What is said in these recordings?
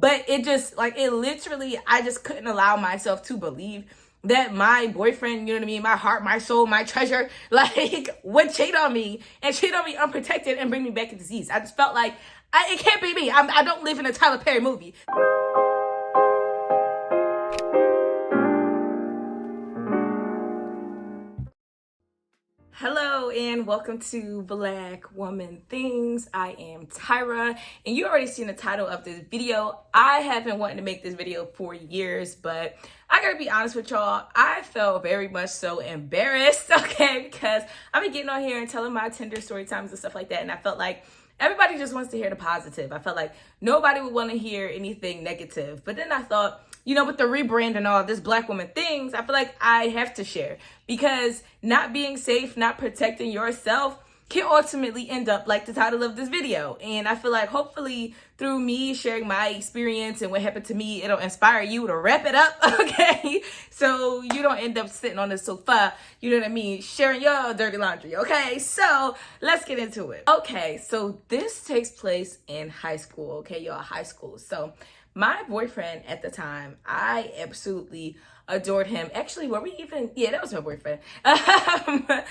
But it just, like, it literally, I just couldn't allow myself to believe that my boyfriend, you know what I mean, my heart, my soul, my treasure, like, would cheat on me and cheat on me unprotected and bring me back a disease. I just felt like, it can't be me. I don't live in a Tyler Perry movie. Hello and welcome to Black Woman Things. I am Tyra and you already seen the title of this video. I have been wanting to make this video for years, but I gotta be honest with y'all, I felt very much so embarrassed, okay, because I've been getting on here and telling my Tinder story times and stuff like that, and I felt like everybody just wants to hear the positive. I felt like nobody would want to hear anything negative. But then I thought, you know, with the rebrand and all this Black Woman Things, I feel like I have to share, because not being safe, not protecting yourself can ultimately end up like the title of this video. And I feel like hopefully through me sharing my experience and what happened to me, it'll inspire you to wrap it up, okay? So you don't end up sitting on the sofa, you know what I mean, sharing your dirty laundry, okay? So let's get into it. Okay, so this takes place in high school, okay, y'all, high school. So my boyfriend at the time, I absolutely adored him. Actually, were we even? Yeah, that was my boyfriend. I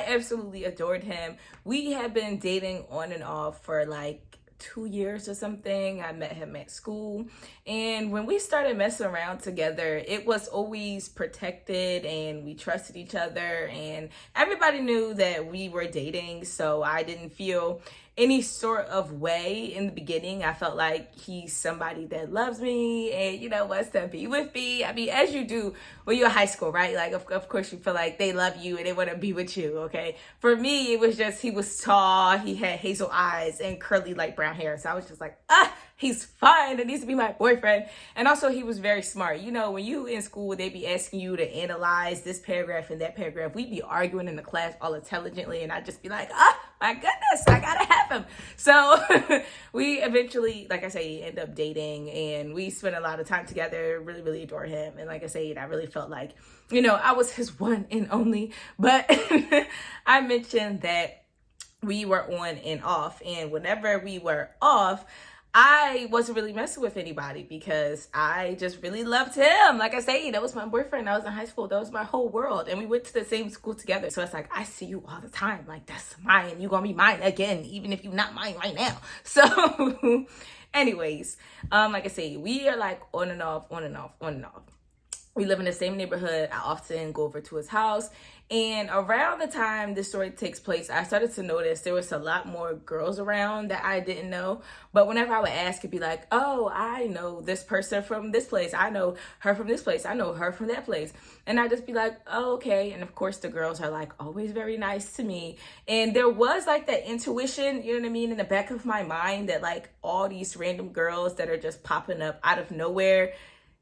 absolutely adored him. We had been dating on and off for like 2 years or something. I met him at school. And when we started messing around together, it was always protected and we trusted each other. And everybody knew that we were dating. So I didn't feel any sort of way in the beginning. I felt like he's somebody that loves me and, you know, wants to be with me. I mean, as you do when you're in high school, right? Like, of course, you feel like they love you and they want to be with you, okay? For me, it was just, he was tall, he had hazel eyes and curly, light brown hair. So I was just like, he's fine. It needs to be my boyfriend. And also, he was very smart. You know, when you in school, they be asking you to analyze this paragraph and that paragraph. We'd be arguing in the class all intelligently, and I'd just be like, my goodness, I gotta have him. So we eventually, like I say, end up dating, and we spent a lot of time together. Really, really adore him. And like I said, I really felt like, you know, I was his one and only. But I mentioned that we were on and off, and whenever we were off, I wasn't really messing with anybody because I just really loved him. Like I say, that was my boyfriend. I was in high school. That was my whole world. And we went to the same school together. So it's like, I see you all the time. Like, that's mine. You're going to be mine again, even if you're not mine right now. So anyways, like I say, we are like on and off, on and off, on and off. We live in the same neighborhood. I often go over to his house. And around the time this story takes place, I started to notice there was a lot more girls around that I didn't know. But whenever I would ask, it'd be like, oh, I know this person from this place. I know her from this place. I know her from that place. And I'd just be like, oh, okay. And of course, the girls are like always very nice to me. And there was like that intuition, you know what I mean, in the back of my mind that like all these random girls that are just popping up out of nowhere,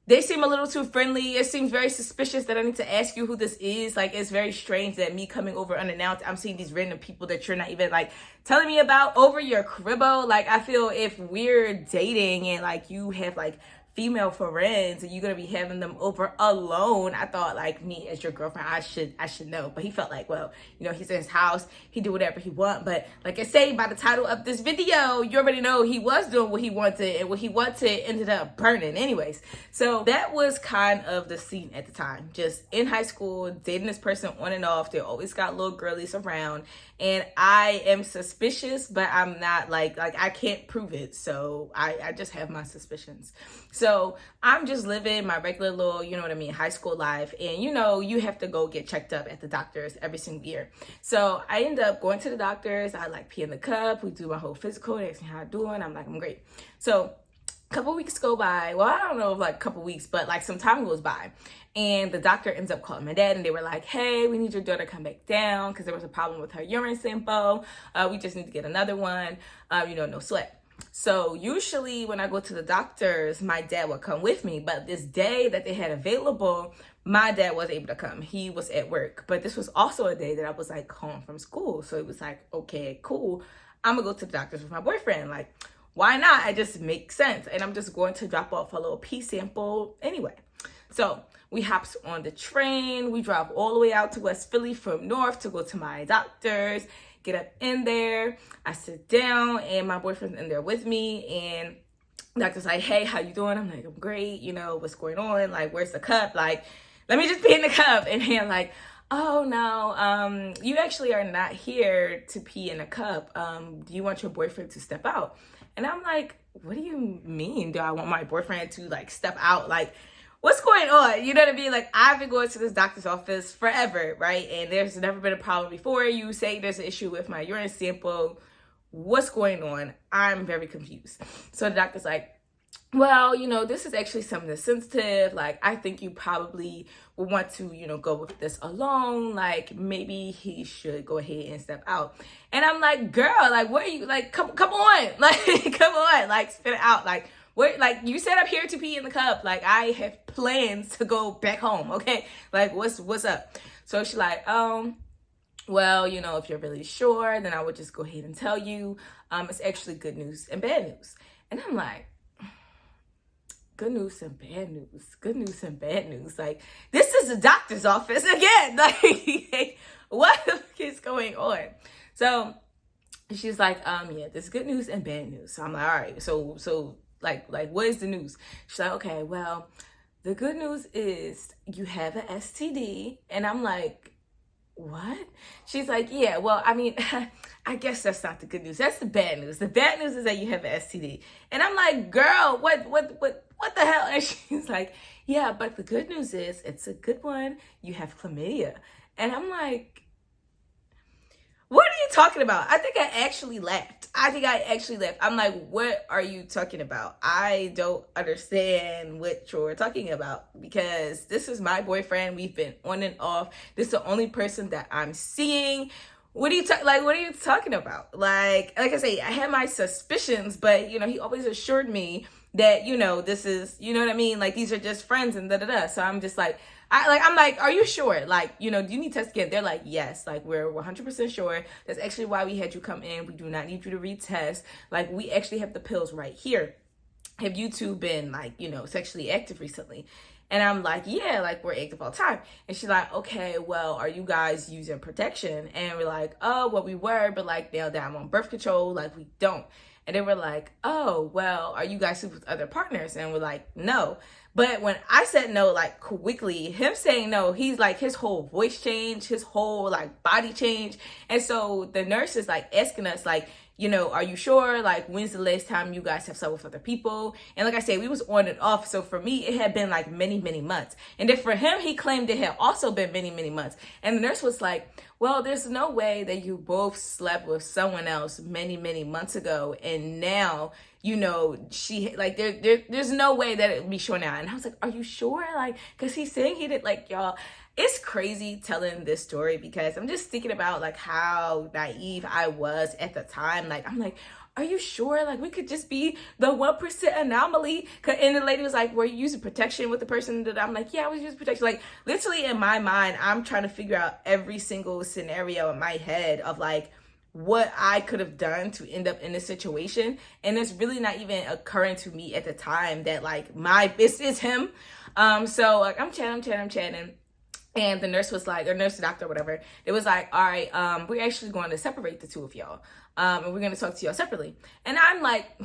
they seem a little too friendly. It seems very suspicious that I need to ask you who this is. Like, it's very strange that me coming over unannounced, I'm seeing these random people that you're not even like telling me about over your cribbo. Like, I feel if we're dating and like you have like female friends and you're gonna be having them over alone, I thought like me as your girlfriend, I should know. But he felt like, well, you know, he's in his house, he do whatever he want. But like I say, by the title of this video, you already know he was doing what he wanted, and what he wanted ended up burning anyways. So that was kind of the scene at the time. Just in high school, dating this person on and off. They always got little girlies around, and I am suspicious, but I'm not like I can't prove it. So I just have my suspicions. So I'm just living my regular little, you know what I mean, high school life. And you know, you have to go get checked up at the doctors every single year. So I end up going to the doctors. I like pee in the cup. We do my whole physical. They ask me how I'm doing. I'm like, I'm great. So a couple weeks go by. Well, I don't know if like a couple weeks, but like some time goes by. And the doctor ends up calling my dad, and they were like, hey, we need your daughter to come back down because there was a problem with her urine sample. We just need to get another one, you know, no sweat. So usually when I go to the doctors, my dad would come with me. But this day that they had available, my dad wasn't able to come. He was at work. But this was also a day that I was like home from school. So it was like, okay, cool. I'm going to go to the doctors with my boyfriend. Like, why not? It just makes sense. And I'm just going to drop off a little pee sample anyway. So we hops on the train. We drive all the way out to West Philly from North to go to my doctor's. Get up in there. I sit down, and my boyfriend's in there with me. And Doctor's like, hey, how you doing? I'm like, I'm great. You know, what's going on? Like, where's the cup? Like, let me just pee in the cup. And I'm like, oh no, you actually are not here to pee in a cup. Do you want your boyfriend to step out? And I'm like, what do you mean? Do I want my boyfriend to like step out? Like, what's going on? You know what I mean? Like, I've been going to this doctor's office forever, right? And there's never been a problem before. You say there's an issue with my urine sample. What's going on? I'm very confused. So the doctor's like, well, you know, this is actually something that's sensitive. Like, I think you probably would want to, you know, go with this alone. Like, maybe he should go ahead and step out. And I'm like, girl, like, what are you, like, come on. Like, come on. Like, spit it out. Like, what, like, you said I'm here to pee in the cup. Like, I have plans to go back home, okay? Like, what's up? So she's like, well, you know, if you're really sure, then I would just go ahead and tell you. It's actually good news and bad news. And I'm like, good news and bad news, good news and bad news. Like, this is a doctor's office again. Like, what is going on? So she's like, yeah, there's good news and bad news. So I'm like, all right, so like what is the news? She's like, okay, well, the good news is you have an STD. And I'm like, what? She's like, yeah, well, I mean, I guess that's not the good news. That's the bad news. The bad news is that you have an STD. And I'm like, girl, what the hell? And she's like, yeah, but the good news is it's a good one. You have chlamydia. And I'm like, what are you talking about? I think I actually laughed. I'm like, what are you talking about? I don't understand what you're talking about, because this is my boyfriend. We've been on and off. This is the only person that I'm seeing. What are you talking about? Like I say, I had my suspicions, but you know, he always assured me that, you know, this is, you know what I mean? Like, these are just friends and da-da-da. So I'm just like, I'm like, are you sure? Like, you know, do you need tests again? They're like, yes, like, we're 100% sure. That's actually why we had you come in. We do not need you to retest. Like, we actually have the pills right here. Have you two been, like, you know, sexually active recently? And I'm like, yeah, like, we're active all the time. And she's like, okay, well, are you guys using protection? And we're like, oh, well, we were, but like, now that I'm on birth control, like, we don't. And they were like, oh, well, are you guys with other partners? And we're like, no. But when I said no, like, quickly, him saying no, he's like, his whole voice changed, his whole like body changed. And so the nurse is like asking us, like, you know, are you sure? Like, when's the last time you guys have slept with other people? And like I said, we was on and off. So for me, it had been like many, many months. And then for him, he claimed it had also been many, many months. And the nurse was like, well, there's no way that you both slept with someone else many, many months ago. And now, you know, she, like, there's no way that it would be sure now. And I was like, are you sure? Like, because he's saying he did, like, y'all, it's crazy telling this story, because I'm just thinking about like how naive I was at the time. Like, I'm like, are you sure? Like, we could just be the 1% anomaly. And the lady was like, were you using protection with the person? That I'm like, yeah, I was using protection. Like, literally in my mind, I'm trying to figure out every single scenario in my head of like what I could have done to end up in this situation. And it's really not even occurring to me at the time that like this is him. So like I'm chatting. And the nurse was like, or nurse, doctor, whatever, it was like, all right, we're actually going to separate the two of y'all. And we're going to talk to y'all separately. And I'm like,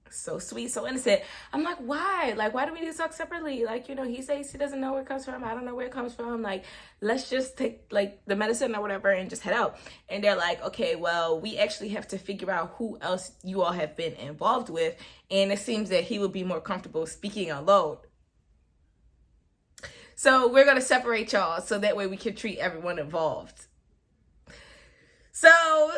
so sweet, so innocent. I'm like, why? Like, why do we need to talk separately? Like, you know, he says he doesn't know where it comes from. I don't know where it comes from. Like, let's just take like the medicine or whatever and just head out. And they're like, okay, well, we actually have to figure out who else you all have been involved with. And it seems that he would be more comfortable speaking alone. So we're going to separate y'all so that way we can treat everyone involved. So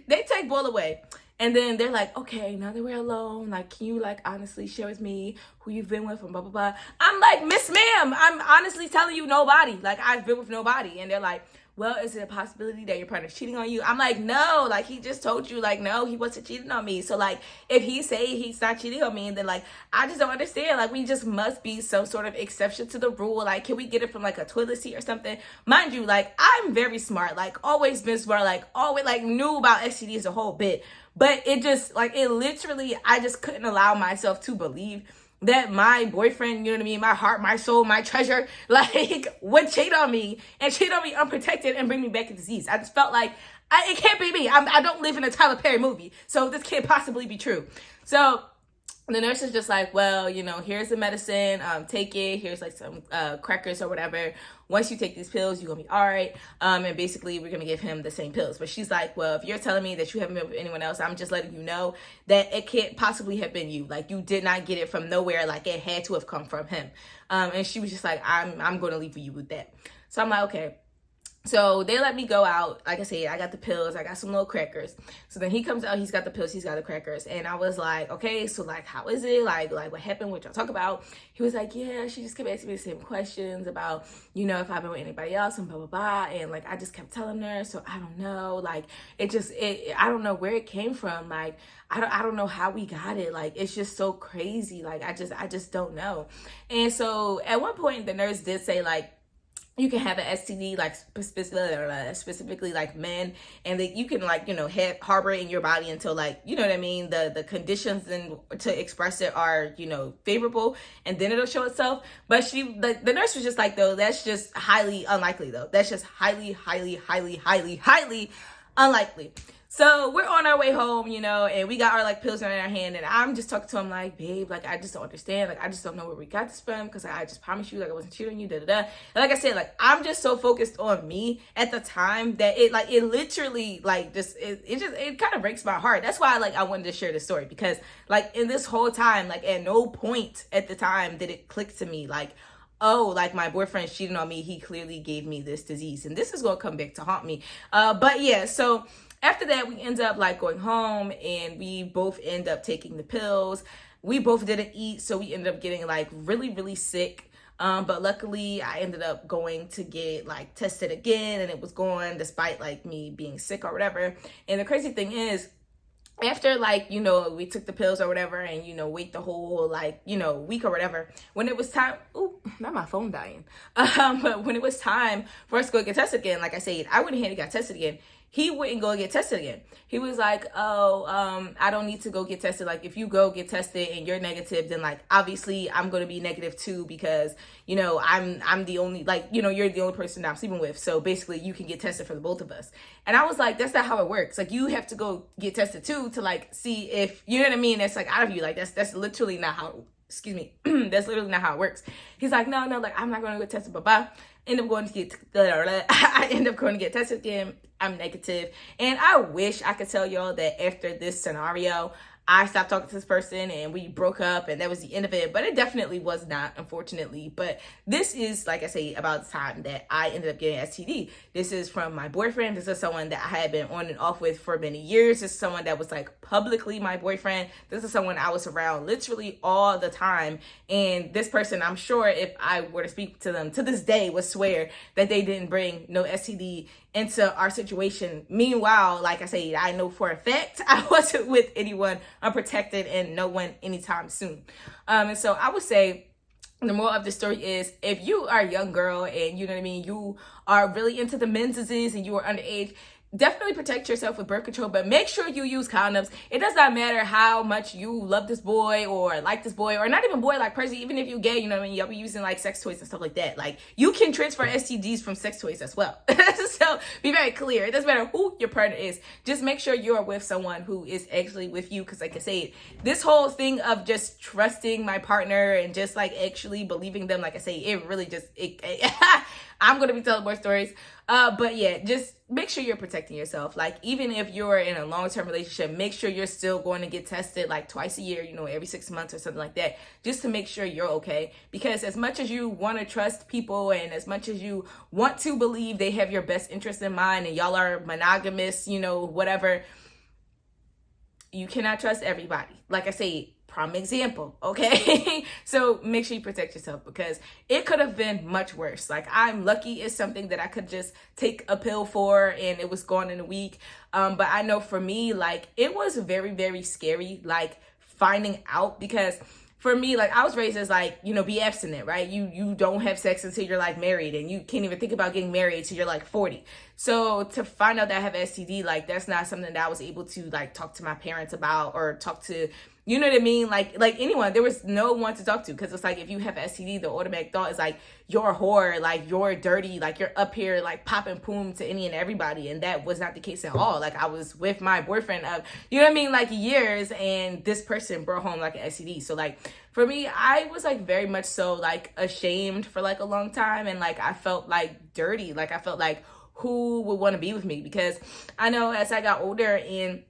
they take Bull away. And then they're like, okay, now that we're alone, like, can you like honestly share with me who you've been with and blah, blah, blah. I'm like, Miss Ma'am, I'm honestly telling you nobody. Like, I've been with nobody. And they're like, well, is it a possibility that your partner's cheating on you? I'm like, no, like, he just told you, like, no, he wasn't cheating on me. So, like, if he say he's not cheating on me, then, like, I just don't understand. Like, we just must be some sort of exception to the rule. Like, can we get it from, like, a toilet seat or something? Mind you, like, I'm very smart. Like, always been smart. Like, always, like, knew about STDs a whole bit. But it just, like, it literally, I just couldn't allow myself to believe that my boyfriend, you know what I mean, my heart, my soul, my treasure, like, would cheat on me and cheat on me unprotected and bring me back a disease. I just felt like, it can't be me. I don't live in a Tyler Perry movie, so this can't possibly be true. So the nurse is just like, well, here's the medicine, take it, here's like some crackers or whatever. Once you take these pills, you're gonna be all right. And basically we're gonna give him the same pills. But she's like, well, if you're telling me that you haven't been with anyone else, I'm just letting you know that it can't possibly have been you. Like, you did not get it from nowhere. Like, it had to have come from him. And she was just like, I'm gonna leave you with that. So I'm like, okay. So they let me go out. Like I said, I got the pills, I got some little crackers. So then he comes out, he's got the pills, he's got the crackers. And I was like, okay, so like, how is it? Like what happened? What y'all talk about? He was like, yeah, she just kept asking me the same questions about, if I've been with anybody else and blah, blah, blah. And like, I just kept telling her, so I don't know. Like, I don't know where it came from. Like, I don't know how we got it. Like, it's just so crazy. Like, I just don't know. And so at one point the nurse did say, like, you can have an STD, like specifically like men, and that you can like, harbor it in your body until like, you know what I mean? The conditions and to express it are, favorable, and then it'll show itself. But the nurse was just like, though, that's just highly unlikely though. That's just highly, highly, highly, highly, highly unlikely. So we're on our way home, and we got our like pills in our hand, and I'm just talking to him like, babe, like, I just don't understand. Like, I just don't know where we got this from, because I just promised you, like, I wasn't cheating on you, da da da. And like I said, like, I'm just so focused on me at the time that it literally like just it kind of breaks my heart. That's why like I wanted to share this story, because like in this whole time, like at no point at the time did it click to me like, oh, like my boyfriend cheating on me, he clearly gave me this disease, and this is gonna come back to haunt me. But yeah, so after that, we end up like going home, and we both end up taking the pills. We both didn't eat, so we ended up getting like really, really sick. But luckily I ended up going to get like tested again, and it was gone despite like me being sick or whatever. And the crazy thing is, after like, we took the pills or whatever, and, wait the whole like, week or whatever, when it was time, ooh, not my phone dying. But when it was time for us to go get tested again, like I said, I went ahead and got tested again. He wouldn't go get tested again. He was like, oh, I don't need to go get tested. Like, if you go get tested and you're negative, then like, obviously I'm going to be negative too, because, I'm the only, like, you're the only person that I'm sleeping with. So basically you can get tested for the both of us. And I was like, that's not how it works. Like, you have to go get tested too, to like, see if, you know what I mean? That's like out of you. Like, that's literally not how, excuse me. That's literally not how it works. He's like, no, like, I'm not going to get tested. Bye-bye. I end up going to get tested again. I'm negative. And I wish I could tell y'all that after this scenario, I stopped talking to this person and we broke up and that was the end of it. But it definitely was not, unfortunately. But this is, like I say, about the time that I ended up getting STD. This is from my boyfriend. This is someone that I had been on and off with for many years. This is someone that was like publicly my boyfriend. This is someone I was around literally all the time. And this person, I'm sure if I were to speak to them to this day, would swear that they didn't bring no STD into our situation. Meanwhile, like I say, I know for a fact I wasn't with anyone unprotected and no one anytime soon. And so I would say the moral of the story is, if you are a young girl and you know what I mean, you are really into the men's disease and you are underage, definitely protect yourself with birth control, but make sure you use condoms. It does not matter how much you love this boy or like this boy, or not even boy, like person, even if you're gay, you know what I mean, y'all be using like sex toys and stuff like that. Like, you can transfer STDs from sex toys as well. So be very clear. It doesn't matter who your partner is. Just make sure you're with someone who is actually with you. Because like I said, this whole thing of just trusting my partner and just like actually believing them, like I say, it really just, I'm going to be telling more stories. But yeah, just make sure you're protecting yourself. Like, even if you're in a long-term relationship, make sure you're still going to get tested like twice a year, every 6 months or something like that, just to make sure you're okay. Because as much as you want to trust people and as much as you want to believe they have your best interest in mind and y'all are monogamous, whatever, you cannot trust everybody. Like I say, prime example, okay? So make sure you protect yourself, because it could have been much worse. Like, I'm lucky it's something that I could just take a pill for and it was gone in a week. But I know for me, like, it was very, very scary, like, finding out, because for me, like, I was raised as like, be abstinent, right? You don't have sex until you're like married, and you can't even think about getting married until you're like 40. So to find out that I have STD, like, that's not something that I was able to like talk to my parents about or talk to You know what I mean? Like anyone, there was no one to talk to, because it's like, if you have STD, the automatic thought is like, you're a whore, like you're dirty, like you're up here like popping poom to any and everybody. And that was not the case at all. Like, I was with my boyfriend of, you know what I mean, like years, and this person brought home like an STD. So like, for me, I was like very much so like ashamed for like a long time, and like I felt like dirty. Like, I felt like, who would want to be with me? Because I know as I got older, and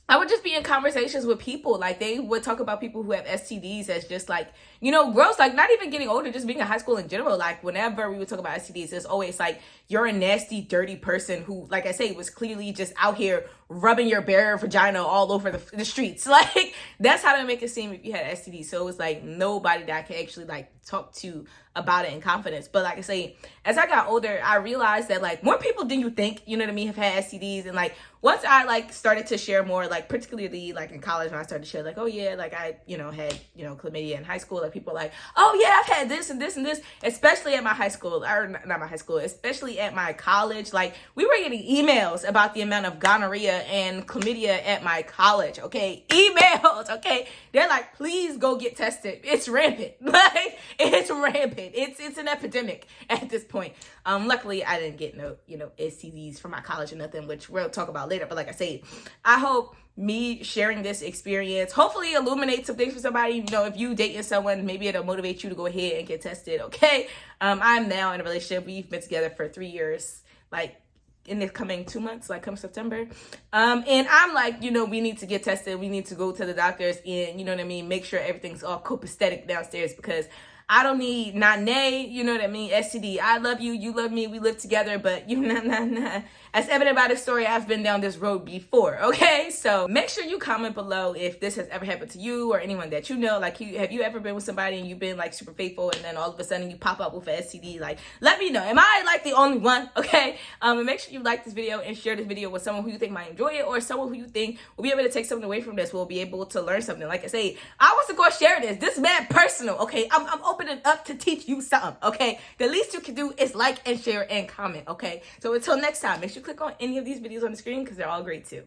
I would just be in conversations with people, like they would talk about people who have STDs as just like, you know, gross. Like, not even getting older, just being in high school in general. Like, whenever we would talk about STDs, it's always like, you're a nasty, dirty person who, like I say, was clearly just out here rubbing your bare vagina all over the streets. Like, that's how they make it seem if you had STD. So it was like nobody that I could actually like talk to about it in confidence. But like I say, as I got older, I realized that like more people than you think, you know what I mean, have had STDs. And like, once I like started to share more, like particularly like in college, when I started to share like, oh yeah, like I, you know, had, you know, chlamydia in high school, like people were like, oh yeah, I've had this and this and this, especially at my high school, or not my high school, especially at my college. Like, we were getting emails about the amount of gonorrhea and chlamydia at my college. Okay, emails. Okay, they're like, please go get tested. It's rampant. Like, it's rampant. It's an epidemic at this point. Luckily I didn't get no, you know, STDs from my college or nothing, which we'll talk about later. But like I say, I hope me sharing this experience hopefully illuminates some things for somebody. You know, if you dating someone, maybe it'll motivate you to go ahead and get tested. Okay, I'm now in a relationship. We've been together for 3 years, like in the coming 2 months, like come September. And I'm like, you know, we need to get tested. We need to go to the doctors and, you know what I mean, make sure everything's all copacetic downstairs, because I don't need nay, you know what I mean, STD. I love you, you love me, we live together, but you nah. As evident by the story, I've been down this road before, okay? So make sure you comment below if this has ever happened to you or anyone that you know. Like, have you ever been with somebody and you've been like super faithful, and then all of a sudden you pop up with an STD? Like, let me know. Am I like the only one? Okay? And make sure you like this video and share this video with someone who you think might enjoy it, or someone who you think will be able to take something away from this, will be able to learn something. Like I say, I was to go share this. This is mad personal, okay? I'm opening up to teach you something, okay? The least you can do is like and share and comment, okay? So until next time, make sure you click on any of these videos on the screen, because they're all great too.